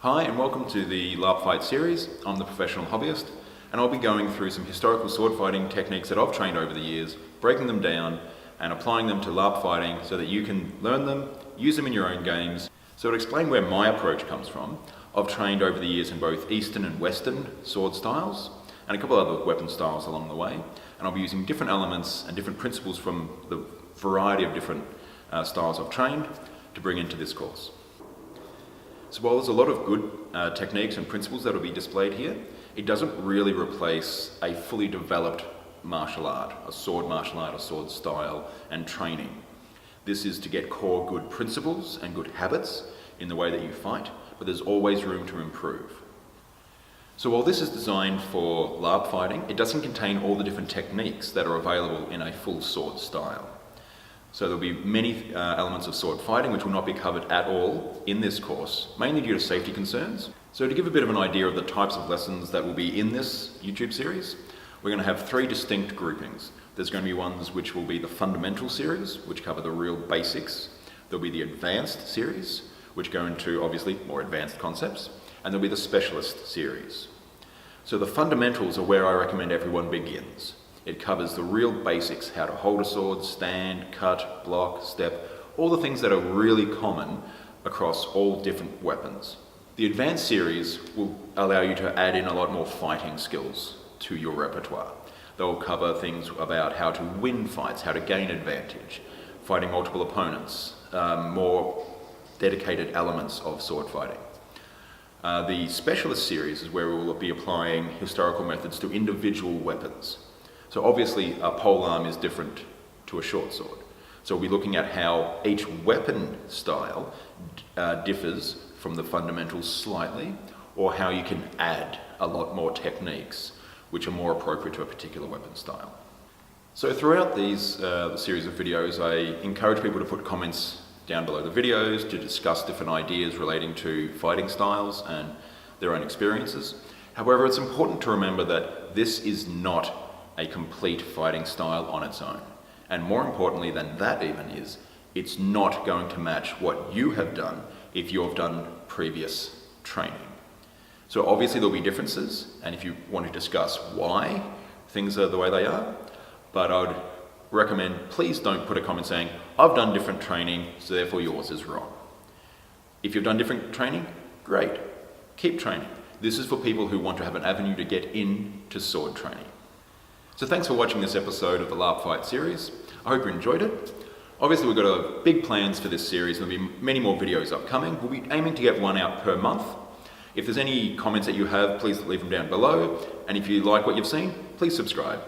Hi and welcome to the LARP fight series. I'm the professional hobbyist and I'll be going through some historical sword fighting techniques that I've trained over the years, breaking them down and applying them to LARP fighting so that you can learn them, use them in your own games. So to explain where my approach comes from, I've trained over the years in both Eastern and Western sword styles and a couple other weapon styles along the way, and I'll be using different elements and different principles from the variety of different styles I've trained to bring into this course. So while there's a lot of good techniques and principles that will be displayed here, it doesn't really replace a fully developed martial art, a sword martial art, a sword style and training. This is to get core good principles and good habits in the way that you fight, but there's always room to improve. So while this is designed for LARP fighting, it doesn't contain all the different techniques that are available in a full sword style. So there'll be many elements of sword fighting which will not be covered at all in this course, mainly due to safety concerns. So to give a bit of an idea of the types of lessons that will be in this YouTube series, we're going to have three distinct groupings. There's going to be ones which will be the fundamental series, which cover the real basics. There'll be the advanced series, which go into obviously more advanced concepts. And there'll be the specialist series. So the fundamentals are where I recommend everyone begins. It covers the real basics, how to hold a sword, stand, cut, block, step, all the things that are really common across all different weapons. The advanced series will allow you to add in a lot more fighting skills to your repertoire. They'll cover things about how to win fights, how to gain advantage, fighting multiple opponents, more dedicated elements of sword fighting. The specialist series is where we will be applying historical methods to individual weapons. So obviously a polearm is different to a short sword. So we'll be looking at how each weapon style differs from the fundamentals slightly, or how you can add a lot more techniques which are more appropriate to a particular weapon style. So throughout these series of videos, I encourage people to put comments down below the videos to discuss different ideas relating to fighting styles and their own experiences. However, it's important to remember that this is not a complete fighting style on its own. And more importantly than that even is, it's not going to match what you have done if you have done previous training. So obviously there'll be differences, and if you want to discuss why things are the way they are, but I would recommend please don't put a comment saying, I've done different training, so therefore yours is wrong. If you've done different training, great, keep training. This is for people who want to have an avenue to get into sword training. So thanks for watching this episode of the LARP Fight series. I hope you enjoyed it. Obviously we've got big plans for this series. There'll be many more videos upcoming. We'll be aiming to get one out per month. If there's any comments that you have, please leave them down below. And if you like what you've seen, please subscribe.